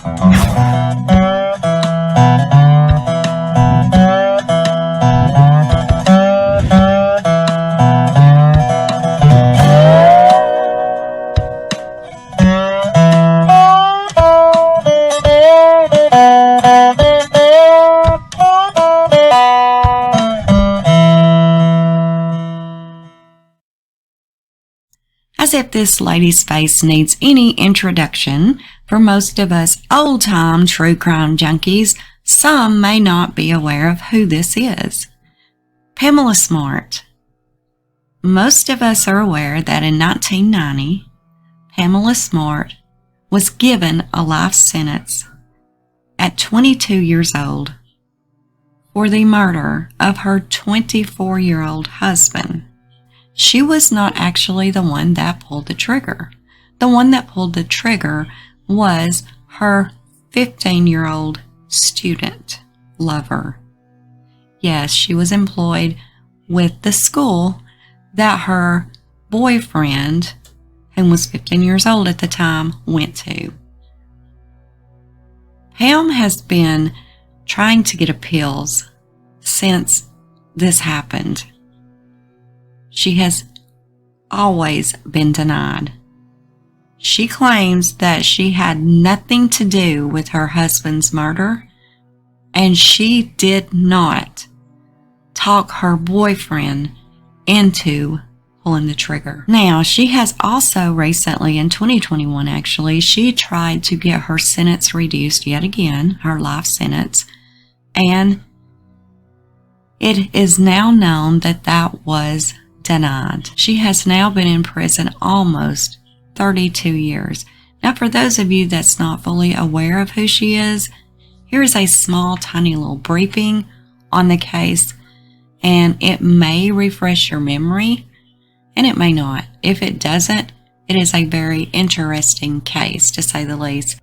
As if this lady's face needs any introduction, for most of us old-time true crime junkies, some may not be aware of who this is. Pamela Smart. Most of us are aware that in 1990, Pamela Smart was given a life sentence at 22 years old for the murder of her 24-year-old husband. She was not actually the one that pulled the trigger. The one that pulled the trigger was her 15-year-old student lover. Yes, she was employed with the school that her boyfriend, who was 15 years old at the time, went to. Pam has been trying to get appeals since this happened. She has always been denied. She claims that she had nothing to do with her husband's murder, and she did not talk her boyfriend into pulling the trigger. Now, she has also recently, in 2021 actually, she tried to get her sentence reduced yet again, her life sentence, and it is now known that that was denied. She has now been in prison almost 32 years. Now, for those of you that's not fully aware of who she is, here is a small, tiny little briefing on the case, and it may refresh your memory, and it may not. If it doesn't, it is a very interesting case, to say the least.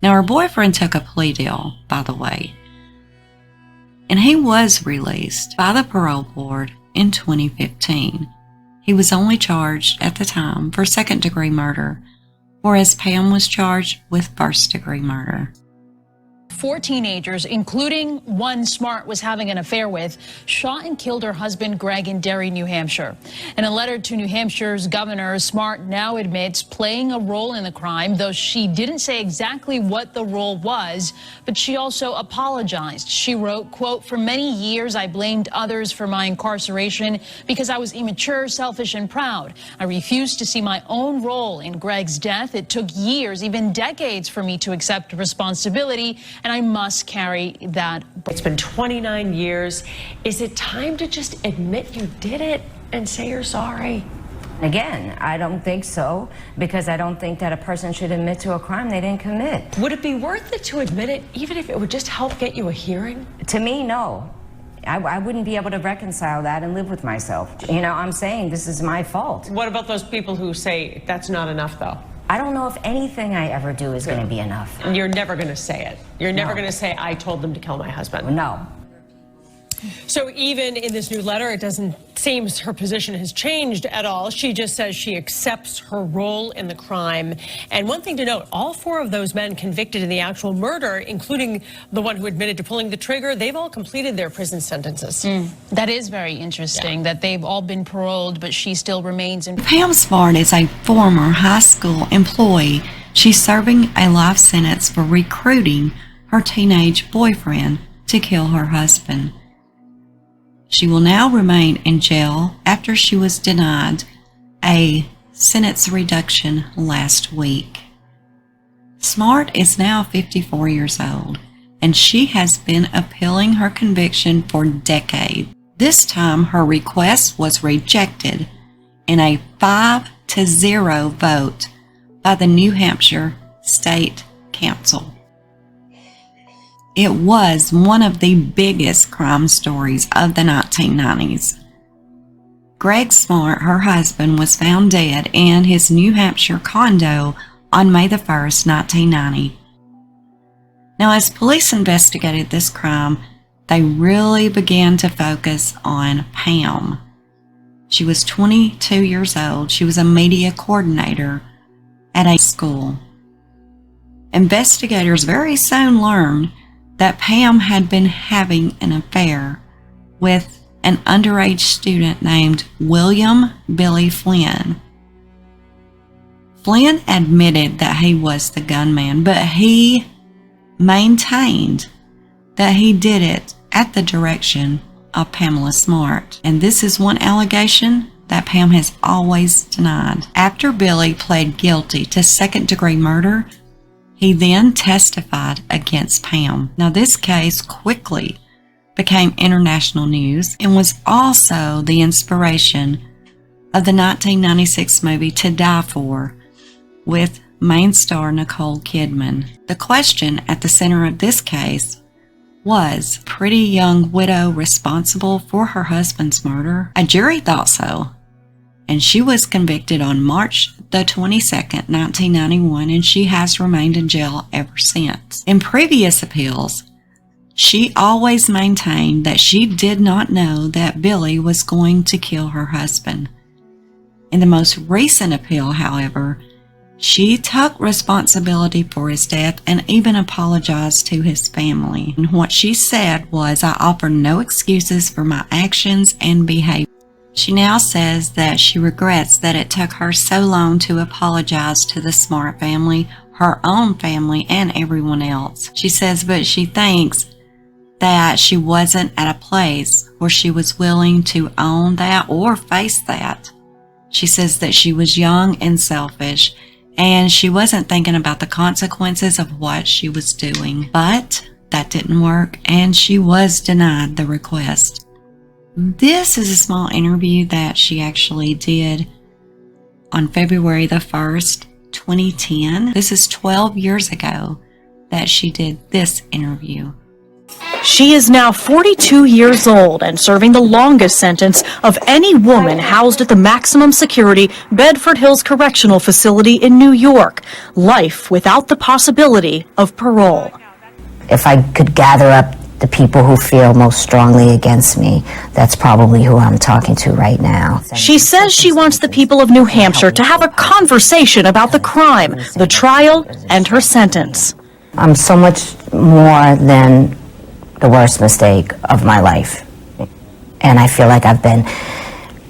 Now, her boyfriend took a plea deal, by the way, and he was released by the parole board in 2015. He was only charged at the time for second-degree murder, whereas Pam was charged with first-degree murder. 4 teenagers, including one Smart was having an affair with, shot and killed her husband Greg in Derry, New Hampshire. In a letter to New Hampshire's governor, Smart now admits playing a role in the crime, though she didn't say exactly what the role was, but she also apologized. She wrote, quote, "For many years I blamed others for my incarceration because I was immature, selfish, and proud. I refused to see my own role in Greg's death. It took years, even decades, for me to accept responsibility, and I must carry that." It's been 29 years. Is it time to just admit you did it and say you're sorry? Again, I don't think so, because I don't think that a person should admit to a crime they didn't commit. Would it be worth it to admit it, even if it would just help get you a hearing? To me, no. I wouldn't be able to reconcile that and live with myself. You know, I'm saying this is my fault. What about those people who say that's not enough, though? I don't know if anything I ever do is going to be enough. You're never going to say it. You're never going to say, I told them to kill my husband. No. So even in this new letter, it doesn't seem her position has changed at all. She just says she accepts her role in the crime. And one thing to note, all 4 of those men convicted in the actual murder, including the one who admitted to pulling the trigger, they've all completed their prison sentences. That is very interesting, that they've all been paroled, but she still remains in. Pam Smart is a former high school employee. She's serving a life sentence for recruiting her teenage boyfriend to kill her husband. She will now remain in jail after she was denied a sentence reduction last week. Smart is now 54 years old, and she has been appealing her conviction for decades. This time, her request was rejected in a 5-0 vote by the New Hampshire State Council. It was one of the biggest crime stories of the 1990s. Greg Smart, her husband, was found dead in his New Hampshire condo on May the 1st, 1990. Now, as police investigated this crime, they really began to focus on Pam. She was 22 years old. She was a media coordinator at a school. Investigators very soon learned that Pam had been having an affair with an underage student named William Billy Flynn. Flynn admitted that he was the gunman, but he maintained that he did it at the direction of Pamela Smart. And this is one allegation that Pam has always denied. After Billy pled guilty to second-degree murder, he then testified against Pam. Now, this case quickly became international news and was also the inspiration of the 1996 movie To Die For with main star Nicole Kidman. The question at the center of this case was pretty young widow responsible for her husband's murder? A jury thought so, and she was convicted on March the 22nd, 1991, and she has remained in jail ever since. In previous appeals, she always maintained that she did not know that Billy was going to kill her husband. In the most recent appeal, however, she took responsibility for his death and even apologized to his family. And what she said was, "I offer no excuses for my actions and behavior." She now says that she regrets that it took her so long to apologize to the Smart family, her own family, and everyone else. She says, but she thinks that she wasn't at a place where she was willing to own that or face that. She says that she was young and selfish, and she wasn't thinking about the consequences of what she was doing. But that didn't work, and she was denied the request. This is a small interview that she actually did on February the 1st, 2010. This is 12 years ago that she did this interview. She is now 42 years old and serving the longest sentence of any woman housed at the maximum security Bedford Hills Correctional Facility in New York. Life without the possibility of parole. If I could gather up the people who feel most strongly against me, that's probably who I'm talking to right now. She says she wants the people of New Hampshire to have a conversation about the crime, the trial, and her sentence. I'm so much more than the worst mistake of my life. And I feel like I've been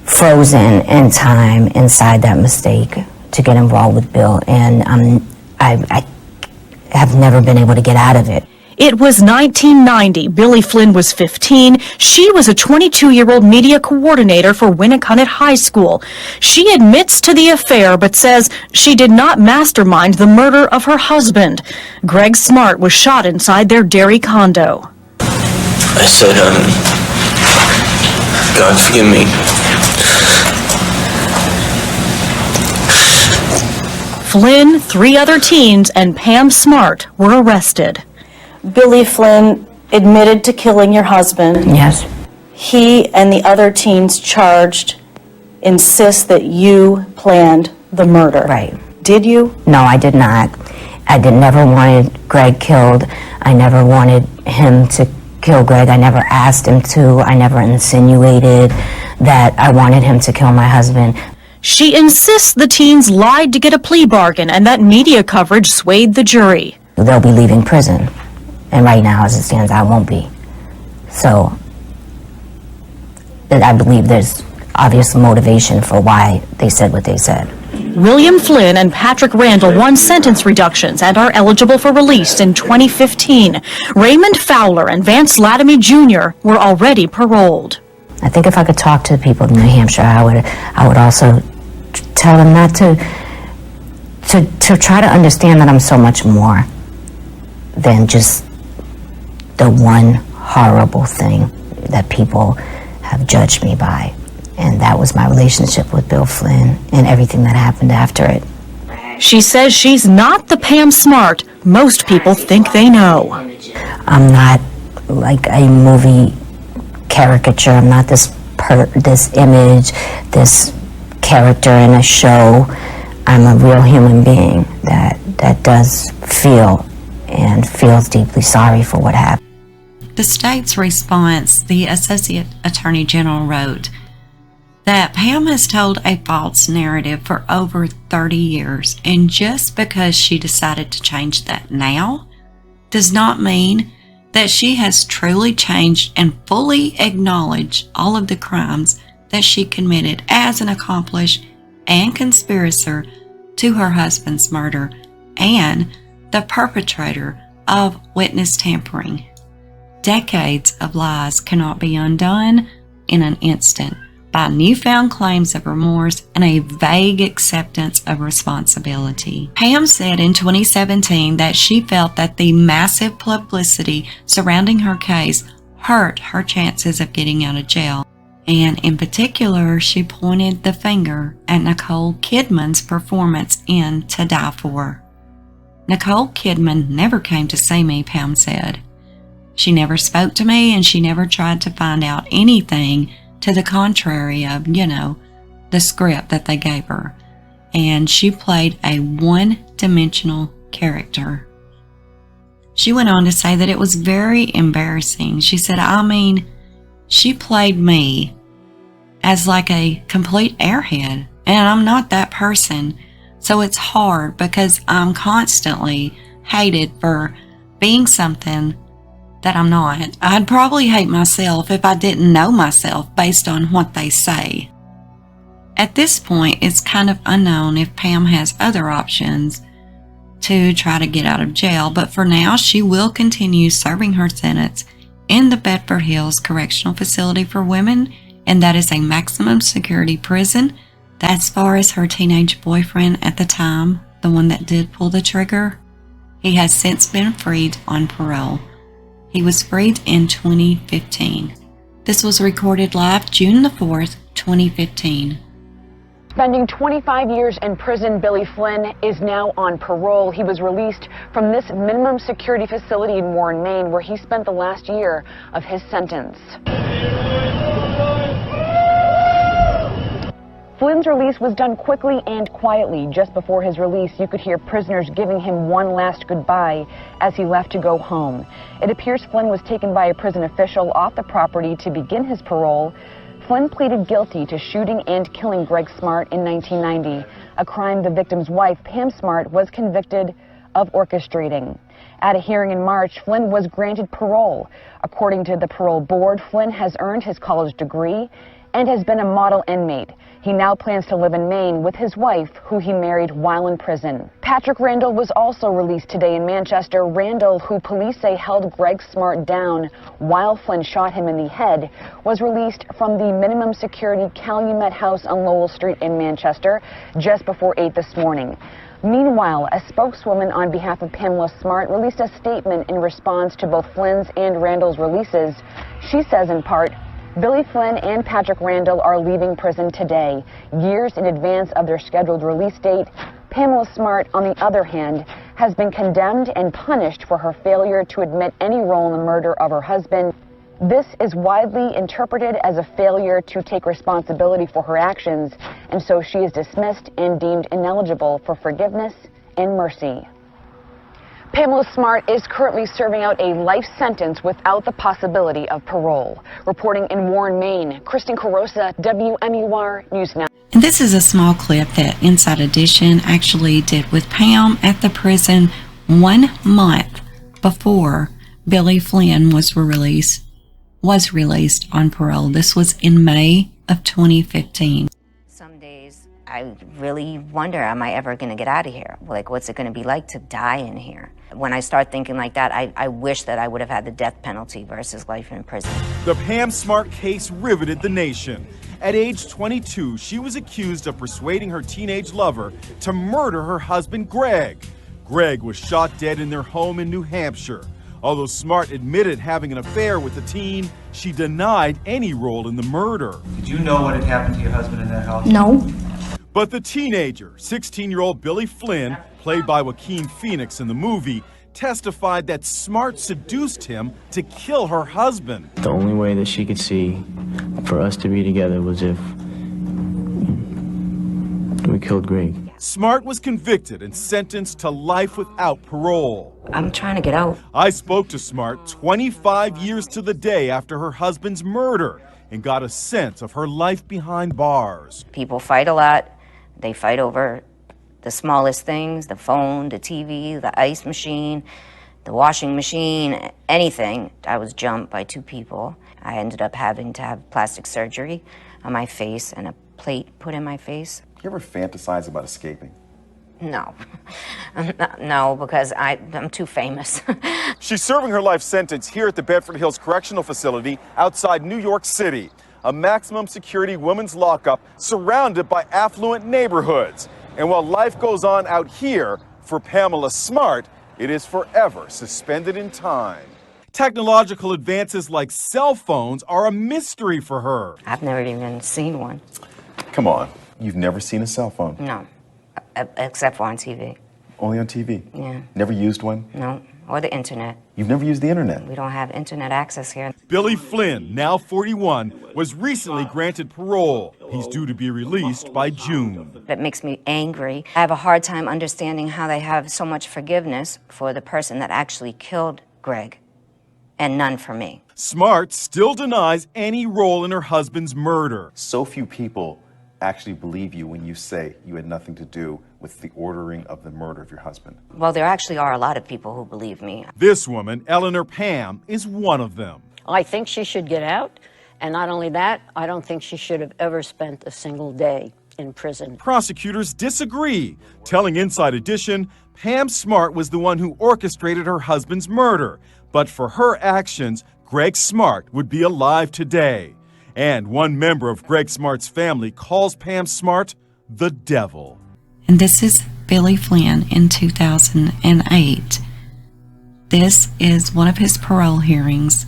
frozen in time inside that mistake to get involved with Bill. And I have never been able to get out of it. It was 1990. Billy Flynn was 15. She was a 22-year-old media coordinator for Winnicott High School. She admits to the affair, but says she did not mastermind the murder of her husband. Greg Smart was shot inside their Derry condo. I said, God forgive me. Flynn, 3 other teens, and Pam Smart were arrested. Billy Flynn admitted to killing your husband. Yes. He and the other teens charged insist that you planned the murder. Right. Did you? No, I did not. Never wanted Greg killed. I never wanted him to kill Greg. I never asked him to. I never insinuated that I wanted him to kill my husband. She insists the teens lied to get a plea bargain and that media coverage swayed the jury. They'll be leaving prison. And right now, as it stands, I won't be. So I believe there's obvious motivation for why they said what they said. William Flynn and Patrick Randall won sentence reductions and are eligible for release in 2015. Raymond Fowler and Vance Latimer Jr. were already paroled. I think if I could talk to the people of New Hampshire, I would also tell them not to try to understand that I'm so much more than just the one horrible thing that people have judged me by. And that was my relationship with Bill Flynn and everything that happened after it. She says she's not the Pam Smart most people think they know. I'm not like a movie caricature. I'm not this image, this character in a show. I'm a real human being that does feel and feels deeply sorry for what happened. The state's response, the Associate Attorney General wrote, that Pam has told a false narrative for over 30 years, and just because she decided to change that now does not mean that she has truly changed and fully acknowledged all of the crimes that she committed as an accomplice and conspirator to her husband's murder and the perpetrator of witness tampering. Decades of lies cannot be undone in an instant by newfound claims of remorse and a vague acceptance of responsibility. Pam said in 2017 that she felt that the massive publicity surrounding her case hurt her chances of getting out of jail. And in particular, she pointed the finger at Nicole Kidman's performance in To Die For. Nicole Kidman never came to see me, Pam said. She never spoke to me, and she never tried to find out anything to the contrary of, the script that they gave her. And she played a one-dimensional character. She went on to say that it was very embarrassing. She said, she played me as like a complete airhead, and I'm not that person. So it's hard because I'm constantly hated for being something that I'm not. I'd probably hate myself if I didn't know myself based on what they say. At this point, it's kind of unknown if Pam has other options to try to get out of jail, but for now, she will continue serving her sentence in the Bedford Hills Correctional Facility for women, and that is a maximum security prison. As far as her teenage boyfriend at the time, the one that did pull the trigger, he has since been freed on parole. He was freed in 2015. This was recorded live June the 4th, 2015. Spending 25 years in prison, Billy Flynn is now on parole. He was released from this minimum security facility in Warren, Maine, where he spent the last year of his sentence. Flynn's release was done quickly and quietly. Just before his release, you could hear prisoners giving him one last goodbye as he left to go home. It appears Flynn was taken by a prison official off the property to begin his parole. Flynn pleaded guilty to shooting and killing Greg Smart in 1990, a crime the victim's wife, Pam Smart, was convicted of orchestrating. At a hearing in March, Flynn was granted parole. According to the parole board, Flynn has earned his college degree and has been a model inmate. He now plans to live in Maine with his wife, who he married while in prison. Patrick Randall was also released today in Manchester. Randall, who police say held Greg Smart down while Flynn shot him in the head, was released from the minimum security Calumet House on Lowell Street in Manchester just before 8 this morning. Meanwhile, a spokeswoman on behalf of Pamela Smart released a statement in response to both Flynn's and Randall's releases. She says in part, Billy Flynn and Patrick Randall are leaving prison today, years in advance of their scheduled release date. Pamela Smart, on the other hand, has been condemned and punished for her failure to admit any role in the murder of her husband. This is widely interpreted as a failure to take responsibility for her actions, and so she is dismissed and deemed ineligible for forgiveness and mercy. Pamela Smart is currently serving out a life sentence without the possibility of parole. Reporting in Warren, Maine, Kristen Carosa, WMUR News Now. And this is a small clip that Inside Edition actually did with Pam at the prison 1 month before Billy Flynn was released on parole. This was in May of 2015. Some days I really wonder, am I ever going to get out of here? Like, what's it going to be like to die in here? When I start thinking like that, I wish that I would have had the death penalty versus life in prison. The Pam Smart case riveted the nation. At age 22, she was accused of persuading her teenage lover to murder her husband, Greg. Greg was shot dead in their home in New Hampshire. Although Smart admitted having an affair with the teen, she denied any role in the murder. Did you know what had happened to your husband in that house? No. But the teenager, 16-year-old Billy Flynn, played by Joaquin Phoenix in the movie, testified that Smart seduced him to kill her husband. The only way that she could see for us to be together was if we killed Greg. Smart was convicted and sentenced to life without parole. I'm trying to get out. I spoke to Smart 25 years to the day after her husband's murder. and got a sense of her life behind bars. People fight a lot. They fight over the smallest things, the phone, the TV, the ice machine, the washing machine, anything. I was jumped by 2 people. I ended up having to have plastic surgery on my face and a plate put in my face. You ever fantasize about escaping? No. No, because I'm too famous. She's serving her life sentence here at the Bedford Hills Correctional Facility outside New York City, a maximum security women's lockup surrounded by affluent neighborhoods. And while life goes on out here, for Pamela Smart, it is forever suspended in time. Technological advances like cell phones are a mystery for her. I've never even seen one. Come on, you've never seen a cell phone? No, except for on TV. Only on TV? Yeah. Never used one? No, or the internet. You've never used the internet? We don't have internet access here. Billy Flynn, now 41, was recently granted parole. He's due to be released by June. That makes me angry. I have a hard time understanding how they have so much forgiveness for the person that actually killed Greg, and none for me. Smart still denies any role in her husband's murder. So few people actually believe you when you say you had nothing to do with the ordering of the murder of your husband. Well, there actually are a lot of people who believe me. This woman, Eleanor Pam, is one of them. I think she should get out, and not only that, I don't think she should have ever spent a single day in prison. Prosecutors disagree, telling Inside Edition Pam Smart was the one who orchestrated her husband's murder, but for her actions, Greg Smart would be alive today. And one member of Greg Smart's family calls Pam Smart the devil. And this is Billy Flynn in 2008. This is one of his parole hearings.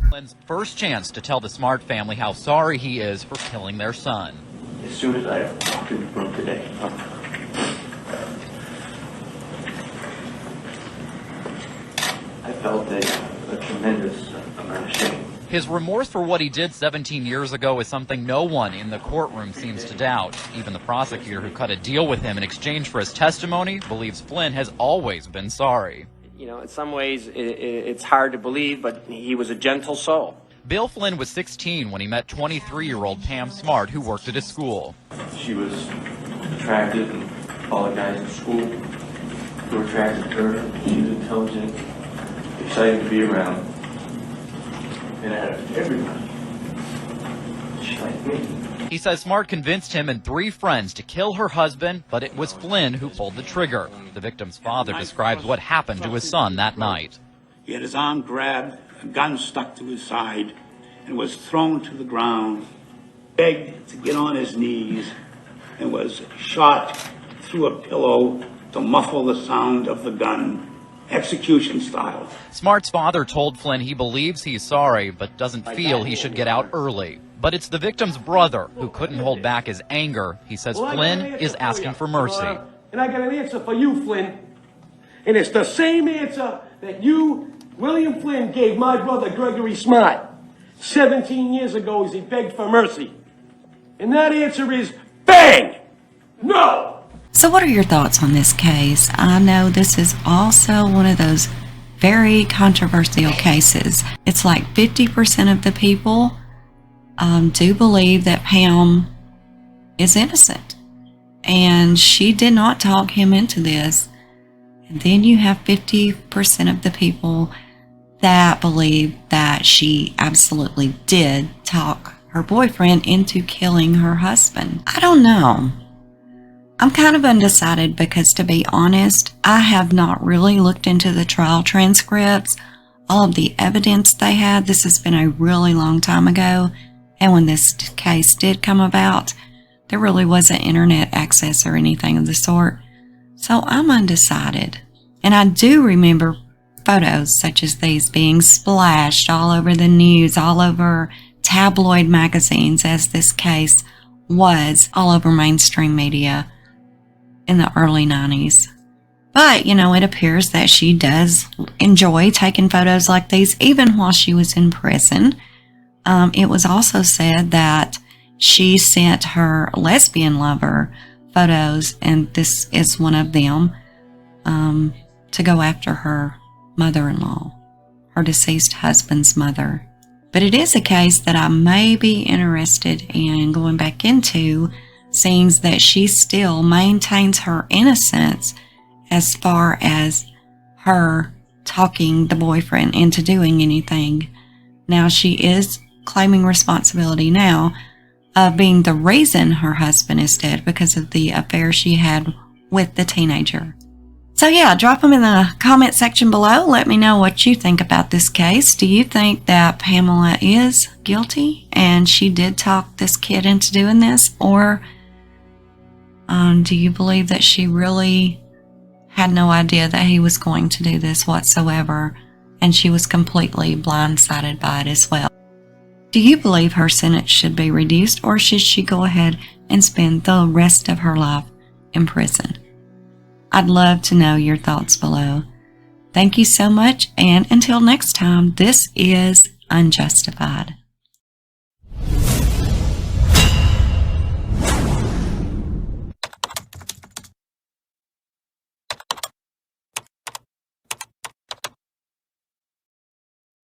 Flynn's first chance to tell the Smart family how sorry he is for killing their son. As soon as I walked in the room today, I felt a tremendous amount of shame. His remorse for what he did 17 years ago is something no one in the courtroom seems to doubt. Even the prosecutor who cut a deal with him in exchange for his testimony believes Flynn has always been sorry. You know, in some ways it's hard to believe, but he was a gentle soul. Bill Flynn was 16 when he met 23-year-old Pam Smart, who worked at his school. She was attractive, and all the guys in school were attracted to her. She was intelligent, exciting to be around. And out of everybody, she liked me. He says Smart convinced him and 3 friends to kill her husband, but it was Flynn who pulled the trigger. The victim's father describes what happened to his son that night. He had his arm grabbed, a gun stuck to his side, and was thrown to the ground, begged to get on his knees, and was shot through a pillow to muffle the sound of the gun. Execution style. Smart's father told Flynn he believes he's sorry, but doesn't feel he should get out early. But it's the victim's brother who couldn't hold back his anger. He says Flynn is asking for mercy. And I got an answer for you, Flynn. And it's the same answer that you, William Flynn, gave my brother Greggory Smart 17 years ago as he begged for mercy. And that answer is bang! No! So what are your thoughts on this case? I know this is also one of those very controversial cases. It's like 50% of the people do believe that Pam is innocent. And she did not talk him into this. And then you have 50% of the people that believe that she absolutely did talk her boyfriend into killing her husband. I don't know. I'm kind of undecided because, to be honest, I have not really looked into the trial transcripts, all of the evidence they had. This has been a really long time ago, and when this case did come about, there really wasn't internet access or anything of the sort. So I'm undecided. And I do remember photos such as these being splashed all over the news, all over tabloid magazines, as this case was all over mainstream media in the early 90s. But, you know, it appears that she does enjoy taking photos like these even while she was in prison. It was also said that she sent her lesbian lover photos, and this is one of them, to go after her mother-in-law, her deceased husband's mother. But it is a case that I may be interested in going back into, seeing that she still maintains her innocence as far as her talking the boyfriend into doing anything. Now, she is claiming responsibility now of being the reason her husband is dead because of the affair she had with the teenager. So yeah, drop them in the comment section below. Let me know what you think about this case. Do you think that Pamela is guilty and she did talk this kid into doing this? Or do you believe that she really had no idea that he was going to do this whatsoever and she was completely blindsided by it as well? Do you believe her sentence should be reduced, or should she go ahead and spend the rest of her life in prison? I'd love to know your thoughts below. Thank you so much, and until next time, this is Unjustified.